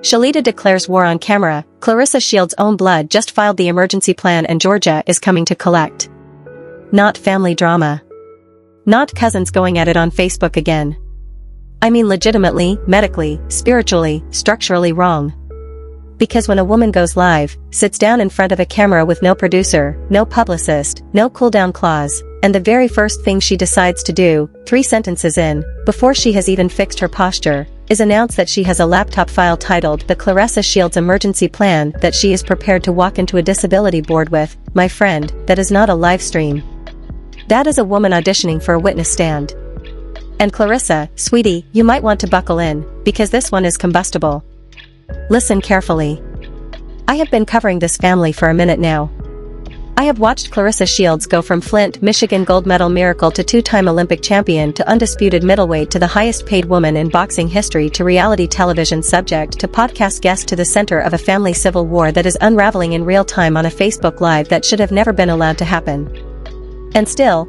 Shalita declares war on camera. Claressa Shields' own blood just filed the emergency plan and Georgia is coming to collect. Not family drama. Not cousins going at it on Facebook again. I mean legitimately, medically, spiritually, structurally wrong. Because when a woman goes live, sits down in front of a camera with no producer, no publicist, no cool-down clause, and the very first thing she decides to do, 3 sentences in, before she has even fixed her posture, is announce that she has a laptop file titled The Claressa Shields Emergency Plan that she is prepared to walk into a disability board with, my friend, that is not a live stream. That is a woman auditioning for a witness stand. And Claressa, sweetie, you might want to buckle in, because this one is combustible. Listen carefully. I have been covering this family for a minute now. I have watched Claressa Shields go from Flint, Michigan gold medal miracle to 2-time Olympic champion to undisputed middleweight to the highest paid woman in boxing history to reality television subject to podcast guest to the center of a family civil war that is unraveling in real time on a Facebook Live that should have never been allowed to happen. And still,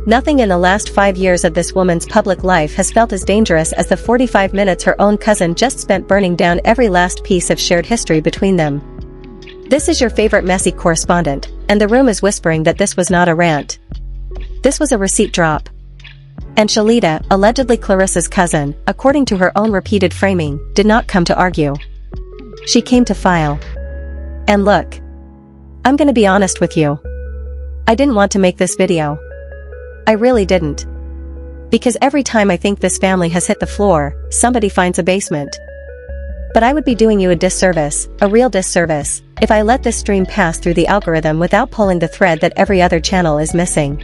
nothing in the last 5 years of this woman's public life has felt as dangerous as the 45 minutes her own cousin just spent burning down every last piece of shared history between them. This is your favorite messy correspondent, and the room is whispering that this was not a rant. This was a receipt drop. And Shalita, allegedly Claressa's cousin, according to her own repeated framing, did not come to argue. She came to file. And look. I'm gonna be honest with you. I didn't want to make this video. I really didn't. Because every time I think this family has hit the floor, somebody finds a basement. But I would be doing you a disservice, a real disservice, if I let this stream pass through the algorithm without pulling the thread that every other channel is missing.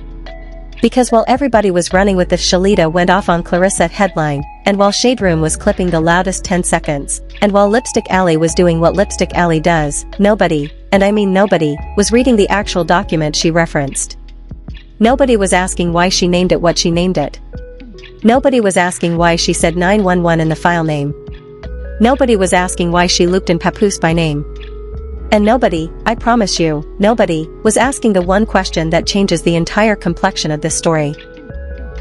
Because while everybody was running with this, Shalita went off on Claressa headline, and while Shade Room was clipping the loudest 10 seconds, and while Lipstick Alley was doing what Lipstick Alley does, nobody, and I mean nobody, was reading the actual document she referenced. Nobody was asking why she named it what she named it. Nobody was asking why she said 911 in the file name. Nobody was asking why she looped in Papoose by name. And nobody, I promise you, nobody, was asking the one question that changes the entire complexion of this story.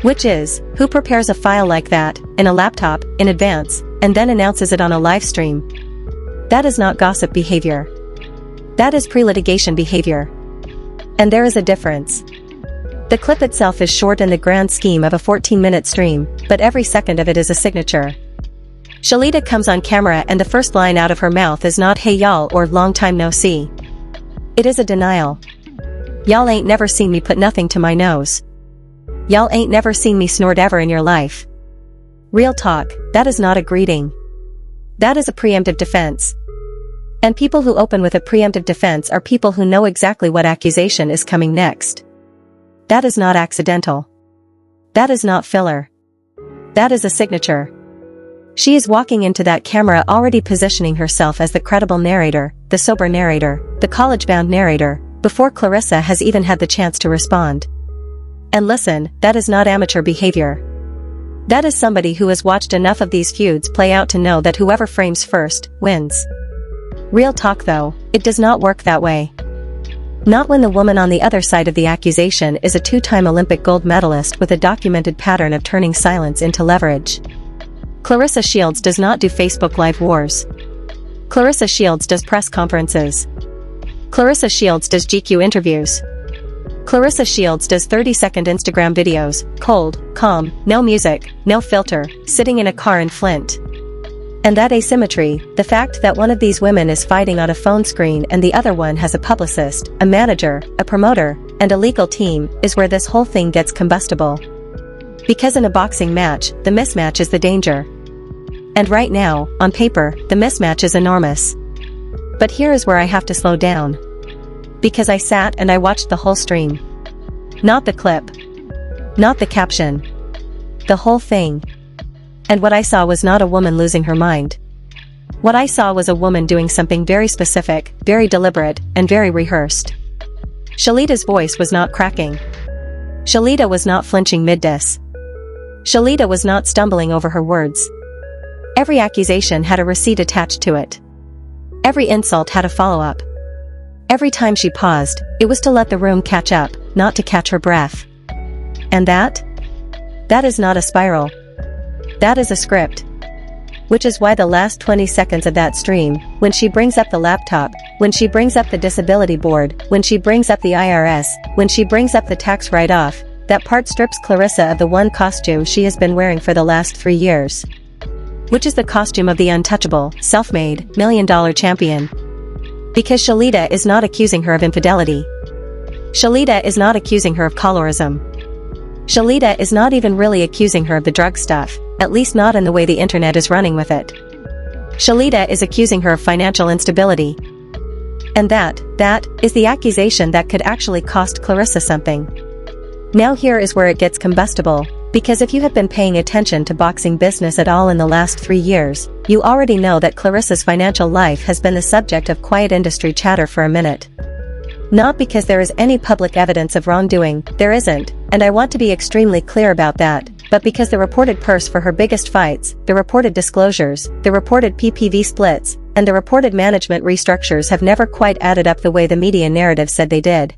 Which is, who prepares a file like that, in a laptop, in advance, and then announces it on a live stream? That is not gossip behavior. That is pre-litigation behavior. And there is a difference. The clip itself is short in the grand scheme of a 14-minute stream, but every second of it is a signature. Shalita comes on camera and the first line out of her mouth is not "Hey y'all" or "Long time no see." It is a denial. Y'all ain't never seen me put nothing to my nose. Y'all ain't never seen me snort ever in your life. Real talk, that is not a greeting. That is a preemptive defense. And people who open with a preemptive defense are people who know exactly what accusation is coming next. That is not accidental. That is not filler. That is a signature. She is walking into that camera already positioning herself as the credible narrator, the sober narrator, the college-bound narrator, before Claressa has even had the chance to respond. And listen, that is not amateur behavior. That is somebody who has watched enough of these feuds play out to know that whoever frames first, wins. Real talk though, it does not work that way. Not when the woman on the other side of the accusation is a 2-time Olympic gold medalist with a documented pattern of turning silence into leverage. Claressa Shields does not do Facebook Live wars. Claressa Shields does press conferences. Claressa Shields does GQ interviews. Claressa Shields does 30-second Instagram videos, cold, calm, no music, no filter, sitting in a car in Flint. And that asymmetry, the fact that one of these women is fighting on a phone screen and the other one has a publicist, a manager, a promoter, and a legal team, is where this whole thing gets combustible. Because in a boxing match, the mismatch is the danger. And right now, on paper, the mismatch is enormous. But here is where I have to slow down. Because I sat and I watched the whole stream. Not the clip. Not the caption. The whole thing. And what I saw was not a woman losing her mind. What I saw was a woman doing something very specific, very deliberate, and very rehearsed. Shalita's voice was not cracking. Shalita was not flinching mid-diss. Shalita was not stumbling over her words. Every accusation had a receipt attached to it. Every insult had a follow-up. Every time she paused, it was to let the room catch up, not to catch her breath. And that? That is not a spiral. That is a script. Which is why the last 20 seconds of that stream, when she brings up the laptop, when she brings up the disability board, when she brings up the IRS, when she brings up the tax write-off, that part strips Claressa of the one costume she has been wearing for the last 3 years. Which is the costume of the untouchable, self-made, $1 million champion. Because Shalita is not accusing her of infidelity. Shalita is not accusing her of colorism. Shalita is not even really accusing her of the drug stuff, at least not in the way the internet is running with it. Shalita is accusing her of financial instability. And that is the accusation that could actually cost Claressa something. Now here is where it gets combustible, because if you have been paying attention to boxing business at all in the last 3 years, you already know that Claressa's financial life has been the subject of quiet industry chatter for a minute. Not because there is any public evidence of wrongdoing, there isn't, and I want to be extremely clear about that, but because the reported purse for her biggest fights, the reported disclosures, the reported PPV splits, and the reported management restructures have never quite added up the way the media narrative said they did.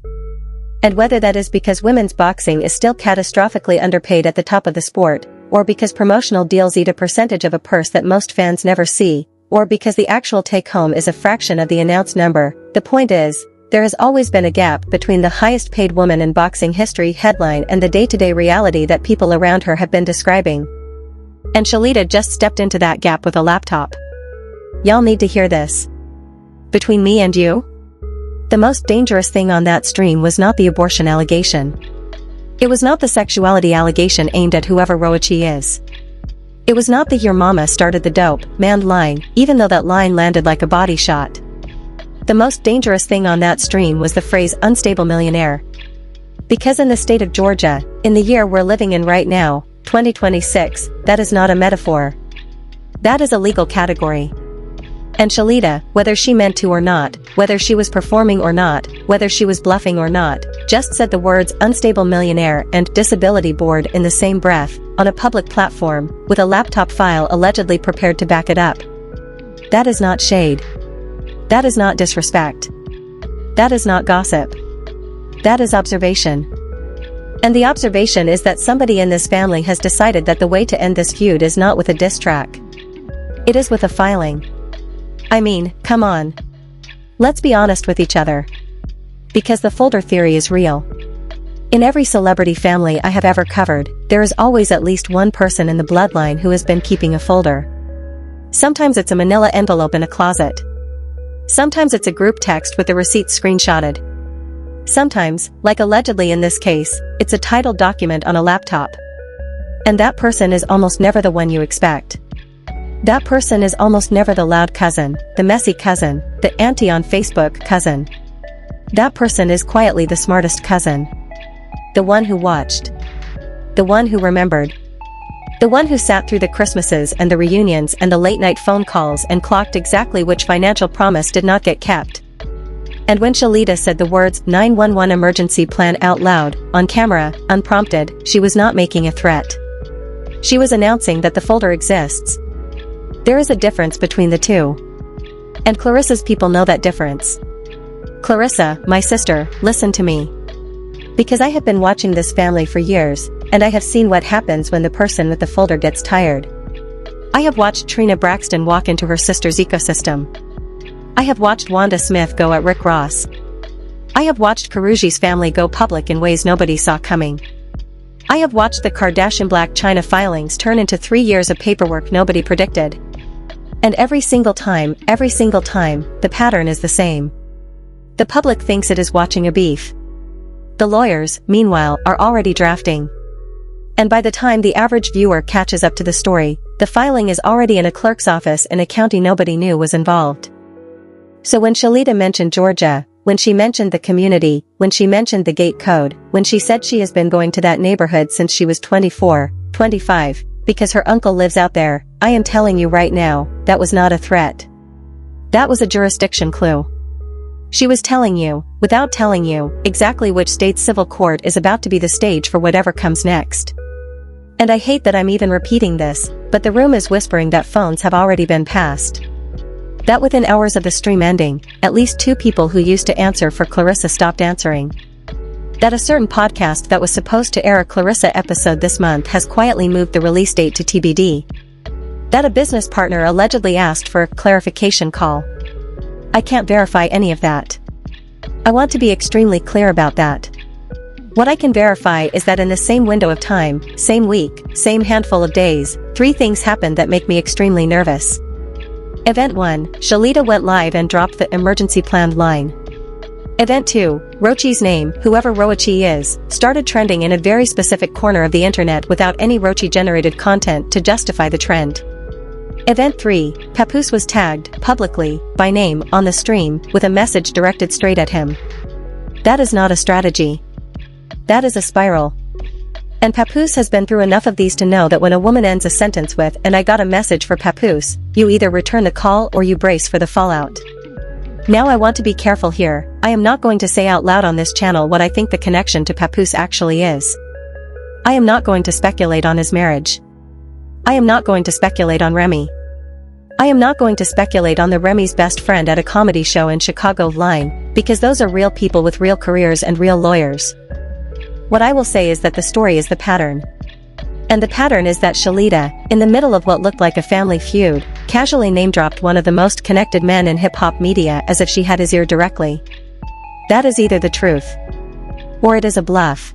And whether that is because women's boxing is still catastrophically underpaid at the top of the sport, or because promotional deals eat a percentage of a purse that most fans never see, or because the actual take-home is a fraction of the announced number, the point is, there has always been a gap between the highest paid woman in boxing history headline and the day-to-day reality that people around her have been describing. And Shalita just stepped into that gap with a laptop. Y'all need to hear this. Between me and you? The most dangerous thing on that stream was not the abortion allegation. It was not the sexuality allegation aimed at whoever Roachi is. It was not the "your mama started the dope" man line, even though that line landed like a body shot. The most dangerous thing on that stream was the phrase "unstable millionaire." Because in the state of Georgia, in the year we're living in right now, 2026, that is not a metaphor. That is a legal category. And Shalita, whether she meant to or not, whether she was performing or not, whether she was bluffing or not, just said the words "unstable millionaire" and "disability board" in the same breath, on a public platform, with a laptop file allegedly prepared to back it up. That is not shade. That is not disrespect. That is not gossip. That is observation. And the observation is that somebody in this family has decided that the way to end this feud is not with a diss track. It is with a filing. I mean, come on. Let's be honest with each other. Because the folder theory is real. In every celebrity family I have ever covered, there is always at least one person in the bloodline who has been keeping a folder. Sometimes it's a manila envelope in a closet. Sometimes it's a group text with the receipts screenshotted. Sometimes, like allegedly in this case, it's a titled document on a laptop. And that person is almost never the one you expect. That person is almost never the loud cousin, the messy cousin, the auntie on Facebook cousin. That person is quietly the smartest cousin. The one who watched. The one who remembered. The one who sat through the Christmases and the reunions and the late-night phone calls and clocked exactly which financial promise did not get kept. And when Shalita said the words 911 emergency plan out loud, on camera, unprompted, she was not making a threat. She was announcing that the folder exists. There is a difference between the two. And Claressa's people know that difference. Claressa, my sister, listen to me. Because I have been watching this family for years, and I have seen what happens when the person with the folder gets tired. I have watched Trina Braxton walk into her sister's ecosystem. I have watched Wanda Smith go at Rick Ross. I have watched Karuji's family go public in ways nobody saw coming. I have watched the Kardashian Black China filings turn into 3 years of paperwork nobody predicted. And every single time, the pattern is the same. The public thinks it is watching a beef. The lawyers, meanwhile, are already drafting. And by the time the average viewer catches up to the story, the filing is already in a clerk's office in a county nobody knew was involved. So when Shalita mentioned Georgia, when she mentioned the community, when she mentioned the gate code, when she said she has been going to that neighborhood since she was 24, 25, because her uncle lives out there, I am telling you right now, that was not a threat. That was a jurisdiction clue. She was telling you, without telling you, exactly which state's civil court is about to be the stage for whatever comes next. And I hate that I'm even repeating this, but the room is whispering that phones have already been passed. That within hours of the stream ending, at least 2 people who used to answer for Claressa stopped answering. That a certain podcast that was supposed to air a Claressa episode this month has quietly moved the release date to TBD. That a business partner allegedly asked for a clarification call. I can't verify any of that. I want to be extremely clear about that. What I can verify is that in the same window of time, same week, same handful of days, 3 things happened that make me extremely nervous. Event 1, Shalita went live and dropped the emergency plan line. Event 2, Roachi's name, whoever Roachi is, started trending in a very specific corner of the internet without any Roachi-generated content to justify the trend. Event 3, Papoose was tagged, publicly, by name, on the stream, with a message directed straight at him. That is not a strategy. That is a spiral. And Papoose has been through enough of these to know that when a woman ends a sentence with "and I got a message for Papoose," you either return the call or you brace for the fallout. Now I want to be careful here. I am not going to say out loud on this channel what I think the connection to Papoose actually is. I am not going to speculate on his marriage. I am not going to speculate on Remy. I am not going to speculate on the Remy's best friend at a comedy show in Chicago line, because those are real people with real careers and real lawyers. What I will say is that the story is the pattern. And the pattern is that Shalita, in the middle of what looked like a family feud, casually name-dropped one of the most connected men in hip-hop media as if she had his ear directly. That is either the truth, or it is a bluff.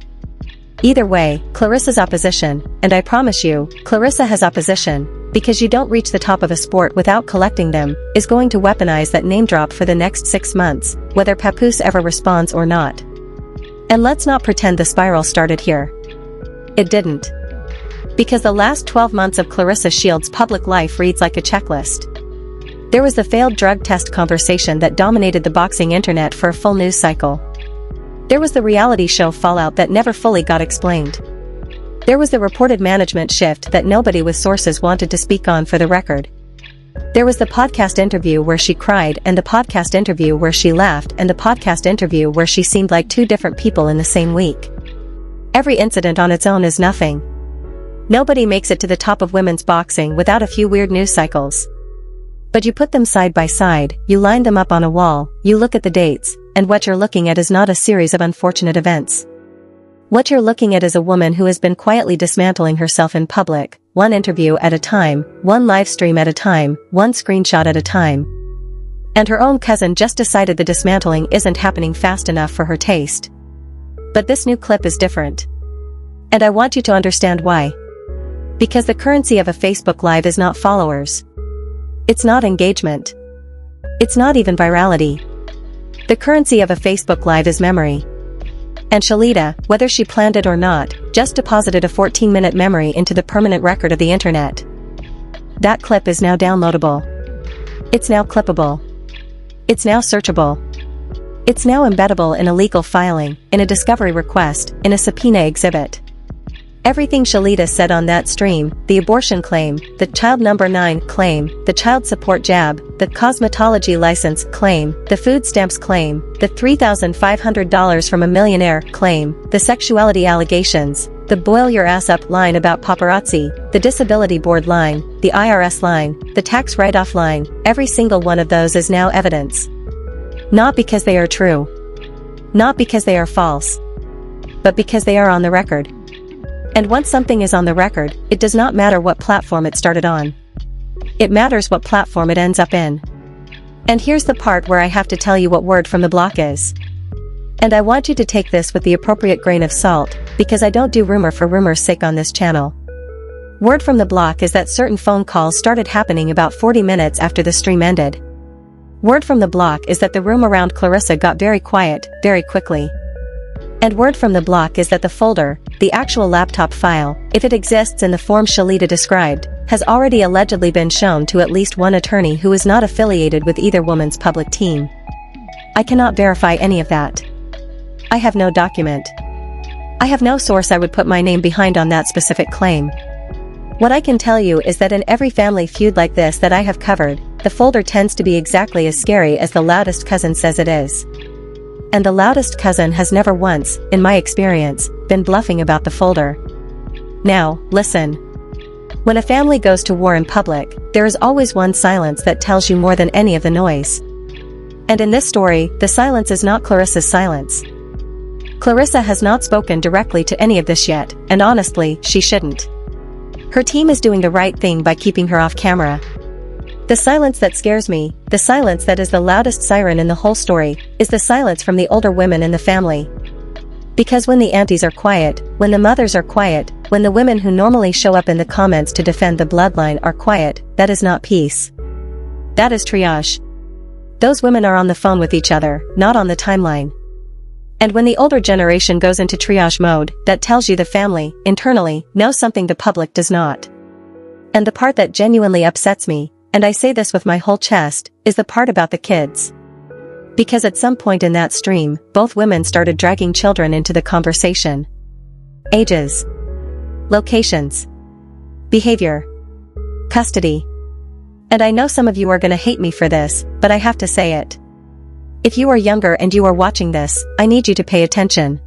Either way, Clarissa's opposition, and I promise you, Claressa has opposition, because you don't reach the top of a sport without collecting them, is going to weaponize that name-drop for the next 6 months, whether Papoose ever responds or not. And let's not pretend the spiral started here. It didn't. Because the last 12 months of Claressa Shields' public life reads like a checklist. There was the failed drug test conversation that dominated the boxing internet for a full news cycle. There was the reality show fallout that never fully got explained. There was the reported management shift that nobody with sources wanted to speak on for the record. There was the podcast interview where she cried, and the podcast interview where she laughed, and the podcast interview where she seemed like 2 different people in the same week. Every incident on its own is nothing. Nobody makes it to the top of women's boxing without a few weird news cycles. But you put them side by side, you line them up on a wall, you look at the dates, and what you're looking at is not a series of unfortunate events. What you're looking at is a woman who has been quietly dismantling herself in public, one interview at a time, one live stream at a time, one screenshot at a time. And her own cousin just decided the dismantling isn't happening fast enough for her taste. But this new clip is different. And I want you to understand why. Because the currency of a Facebook Live is not followers. It's not engagement. It's not even virality. The currency of a Facebook Live is memory. And Shalita, whether she planned it or not, just deposited a 14-minute memory into the permanent record of the internet. That clip is now downloadable. It's now clippable. It's now searchable. It's now embeddable in a legal filing, in a discovery request, in a subpoena exhibit. Everything Shalita said on that stream, the abortion claim, the child number 9 claim, the child support jab, the cosmetology license claim, the food stamps claim, the $3,500 from a millionaire claim, the sexuality allegations, the boil your ass up line about paparazzi, the disability board line, the IRS line, the tax write-off line, every single one of those is now evidence. Not because they are true. Not because they are false. But because they are on the record. And once something is on the record, it does not matter what platform it started on. It matters what platform it ends up in. And here's the part where I have to tell you what word from the block is. And I want you to take this with the appropriate grain of salt, because I don't do rumor for rumor's sake on this channel. Word from the block is that certain phone calls started happening about 40 minutes after the stream ended. Word from the block is that the room around Claressa got very quiet, very quickly. And word from the block is that the folder, the actual laptop file, if it exists in the form Shalita described, has already allegedly been shown to at least one attorney who is not affiliated with either woman's public team. I cannot verify any of that. I have no document. I have no source I would put my name behind on that specific claim. What I can tell you is that in every family feud like this that I have covered, the folder tends to be exactly as scary as the loudest cousin says it is. And the loudest cousin has never once, in my experience, been bluffing about the folder. Now, listen. When a family goes to war in public, there is always one silence that tells you more than any of the noise. And in this story, the silence is not Claressa's silence. Claressa has not spoken directly to any of this yet, and honestly, she shouldn't. Her team is doing the right thing by keeping her off camera. The silence that scares me, the silence that is the loudest siren in the whole story, is the silence from the older women in the family. Because when the aunties are quiet, when the mothers are quiet, when the women who normally show up in the comments to defend the bloodline are quiet, that is not peace. That is triage. Those women are on the phone with each other, not on the timeline. And when the older generation goes into triage mode, that tells you the family, internally, knows something the public does not. And the part that genuinely upsets me, and I say this with my whole chest, is the part about the kids. Because at some point in that stream, both women started dragging children into the conversation. Ages. Locations. Behavior. Custody. And I know some of you are gonna hate me for this, but I have to say it. If you are younger and you are watching this, I need you to pay attention.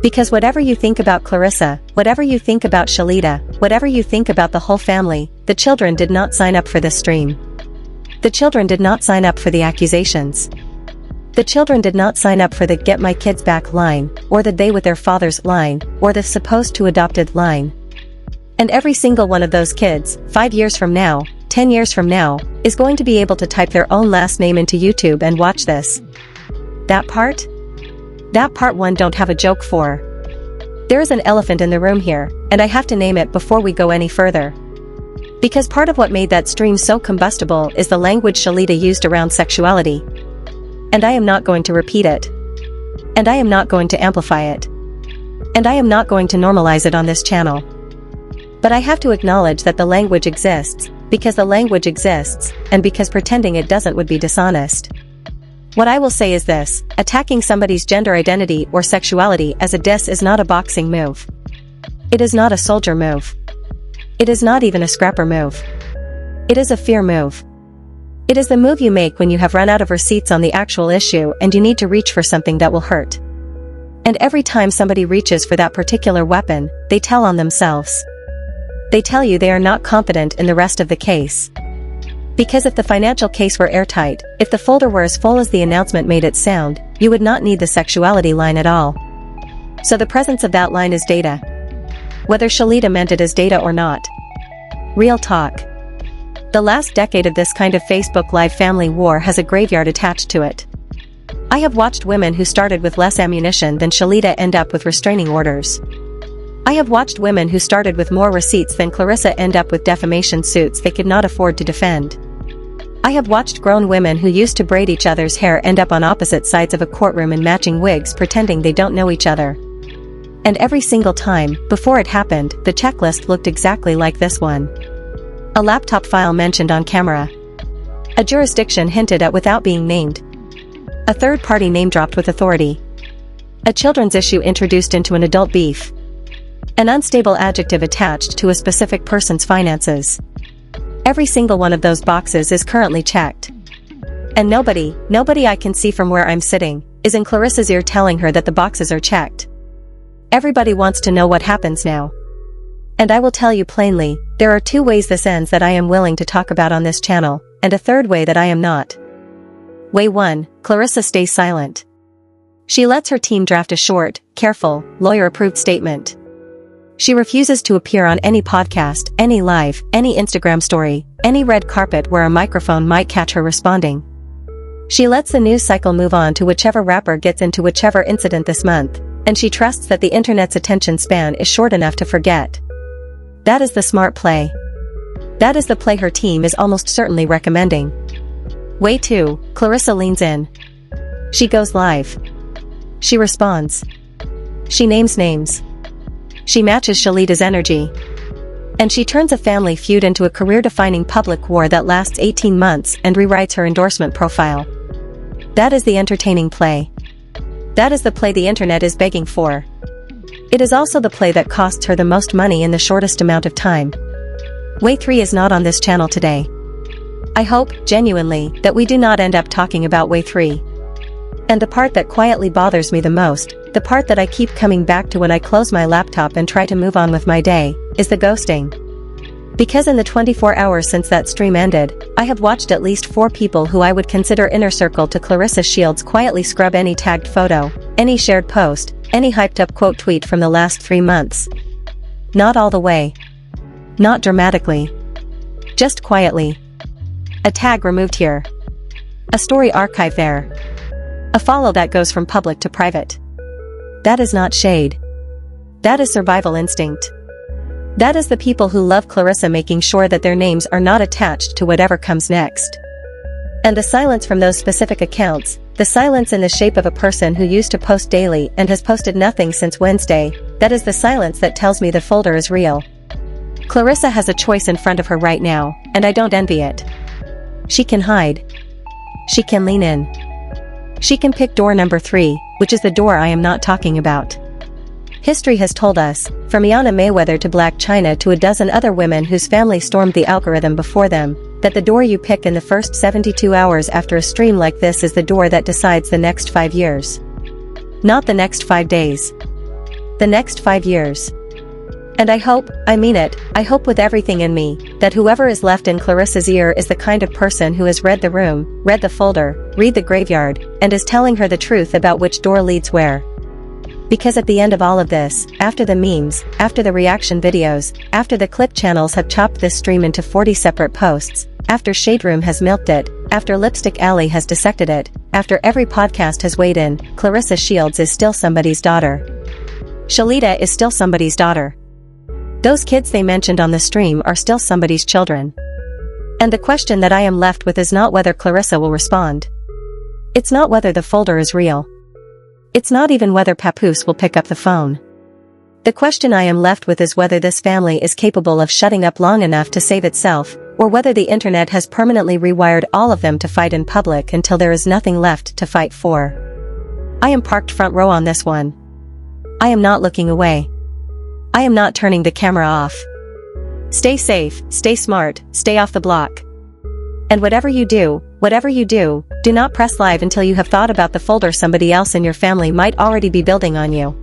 Because whatever you think about Claressa, whatever you think about Shalita, whatever you think about the whole family, the children did not sign up for this stream. The children did not sign up for the accusations. The children did not sign up for the get my kids back line, or the they with their fathers line, or the supposed to adopted line. And every single one of those kids, 5 years from now, 10 years from now, is going to be able to type their own last name into YouTube and watch this. That part one don't have a joke for. There is an elephant in the room here, and I have to name it before we go any further. Because part of what made that stream so combustible is the language Shalita used around sexuality. And I am not going to repeat it. And I am not going to amplify it. And I am not going to normalize it on this channel. But I have to acknowledge that the language exists, because the language exists, and because pretending it doesn't would be dishonest. What I will say is this: attacking somebody's gender identity or sexuality as a diss is not a boxing move. It is not a soldier move. It is not even a scrapper move. It is a fear move. It is the move you make when you have run out of receipts on the actual issue and you need to reach for something that will hurt. And every time somebody reaches for that particular weapon, they tell on themselves. They tell you they are not confident in the rest of the case. Because if the financial case were airtight, if the folder were as full as the announcement made it sound, you would not need the sexuality line at all. So the presence of that line is data. Whether Shalita meant it as data or not. Real talk. The last decade of this kind of Facebook Live family war has a graveyard attached to it. I have watched women who started with less ammunition than Shalita end up with restraining orders. I have watched women who started with more receipts than Claressa end up with defamation suits they could not afford to defend. I have watched grown women who used to braid each other's hair end up on opposite sides of a courtroom in matching wigs pretending they don't know each other. And every single time, before it happened, the checklist looked exactly like this one. A laptop file mentioned on camera. A jurisdiction hinted at without being named. A third party name dropped with authority. A children's issue introduced into an adult beef. An unstable adjective attached to a specific person's finances. Every single one of those boxes is currently checked. And nobody I can see from where I'm sitting, is in Claressa's ear telling her that the boxes are checked. Everybody wants to know what happens now. And I will tell you plainly, there are 2 ways this ends that I am willing to talk about on this channel, and a third way that I am not. Way 1, Claressa stays silent. She lets her team draft a short, careful, lawyer-approved statement. She refuses to appear on any podcast, any live, any Instagram story, any red carpet where a microphone might catch her responding. She lets the news cycle move on to whichever rapper gets into whichever incident this month, and she trusts that the internet's attention span is short enough to forget. That is the smart play. That is the play her team is almost certainly recommending. Way 2, Claressa leans in. She goes live. She responds. She names names. She matches Shalita's energy. And she turns a family feud into a career-defining public war that lasts 18 months and rewrites her endorsement profile. That is the entertaining play. That is the play the internet is begging for. It is also the play that costs her the most money in the shortest amount of time. Way 3 is not on this channel today. I hope, genuinely, that we do not end up talking about Way 3. And the part that quietly bothers me the most, the part that I keep coming back to when I close my laptop and try to move on with my day, is the ghosting. Because in the 24 hours since that stream ended, I have watched at least 4 people who I would consider inner circle to Claressa Shields quietly scrub any tagged photo, any shared post, any hyped up quote tweet from the last 3 months. Not all the way. Not dramatically. Just quietly. A tag removed here. A story archive there. A follow that goes from public to private. That is not shade. That is survival instinct. That is the people who love Claressa making sure that their names are not attached to whatever comes next. And the silence from those specific accounts, the silence in the shape of a person who used to post daily and has posted nothing since Wednesday, that is the silence that tells me the folder is real. Claressa has a choice in front of her right now, and I don't envy it. She can hide. She can lean in. She can pick door number 3, which is the door I am not talking about. History has told us, from Iana Mayweather to Blac Chyna to a dozen other women whose family stormed the algorithm before them, that the door you pick in the first 72 hours after a stream like this is the door that decides the next 5 years. Not the next 5 days. The next 5 years. And I hope, I mean it, I hope with everything in me, that whoever is left in Claressa's ear is the kind of person who has read the room, read the folder, read the graveyard, and is telling her the truth about which door leads where. Because at the end of all of this, after the memes, after the reaction videos, after the clip channels have chopped this stream into 40 separate posts, after Shade Room has milked it, after Lipstick Alley has dissected it, after every podcast has weighed in, Claressa Shields is still somebody's daughter. Shalita is still somebody's daughter. Those kids they mentioned on the stream are still somebody's children. And the question that I am left with is not whether Claressa will respond. It's not whether the folder is real. It's not even whether Papoose will pick up the phone. The question I am left with is whether this family is capable of shutting up long enough to save itself, or whether the internet has permanently rewired all of them to fight in public until there is nothing left to fight for. I am parked front row on this one. I am not looking away. I am not turning the camera off. Stay safe, stay smart, stay off the block. And whatever you do, do not press live until you have thought about the folder somebody else in your family might already be building on you.